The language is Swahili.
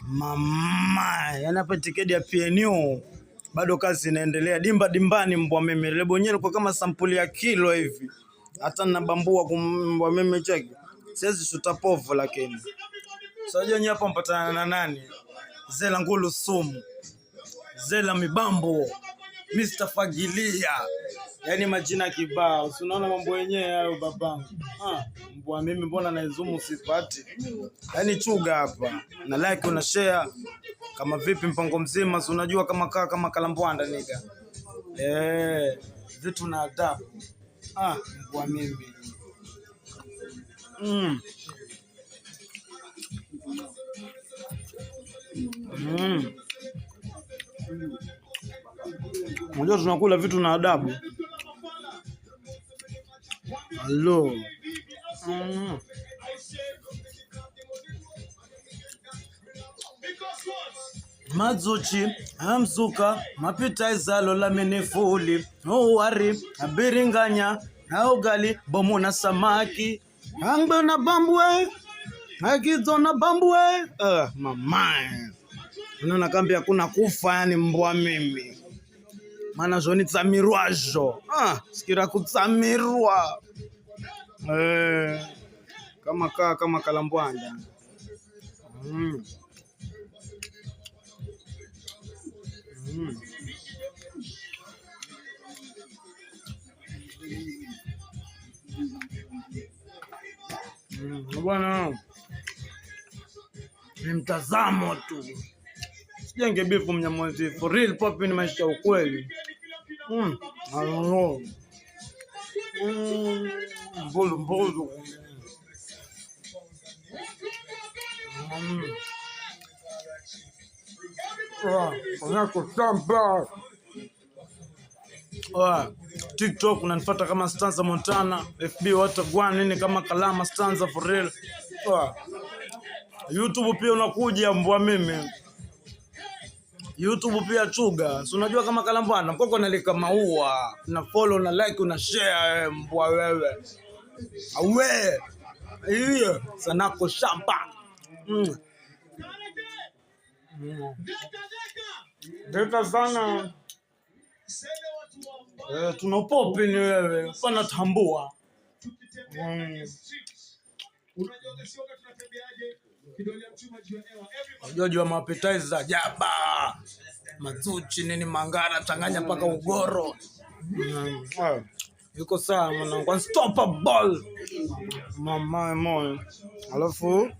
Mama, yanapa tiketi ya PNU. Bado kazi inaendelea. Dimba dimbani mbwa mimi. Lebo yenyewe kwa kama sampuli ya kilo hivi. Hata nabambua mbwa mimi cheki. Siwezi shuta povu lakini. Sasa nyinyi hapa mpatana na nani? Zela Ngulu Sumu. Zela Mibambo. Mr. Fagilia. Yaani majina kibao. Si unaona mambo yenyewe hayo babangu. Mbwa mimi mbona naizumu sipati. Yaani chuga hapa. Na like una share kama vipi mpango mzima, si unajua kama kalambwanda niga. Vitu na adabu. Mbwa mimi. Unajua tunakula vitu na adabu. Hello. Mazuchi, hamzuka, mapita izalo la menefuli, wari, abiringanya, ugali, bomu na samaki, hangbe na bambwe, hagizo na bambwe. Mama. Unaona kambi hakuna kufa yani mbwa mimi. Maana zoni tsamirwajo. Sikira kutsamirwa. Kama kalambwanda. Bwana, ni mtazamo tu. Sijenge bifu Mnyamwezi. For real pop ni maisha ya ukweli. I don't know. Mbulu. TikTok unanifuata kama Stanza Montana, FB Watagwan nini kama Kalama Stanza for real. YouTube pia unakuja mbwa mimi. YouTube pia chuga. Si unajua kama Kalambwana mkoko nalika maua. Na follow na like una share mbwa wewe. Awe. Hiyo sanako shamba. Deta sana. Tunapopi ni wewe. Pana tambua. Unajua mapetizer jaba. Mazuchi nini mangara changanya mpaka ugoro. Yuko sawa mwanangu. Unstoppable. Mama moyo. Alafu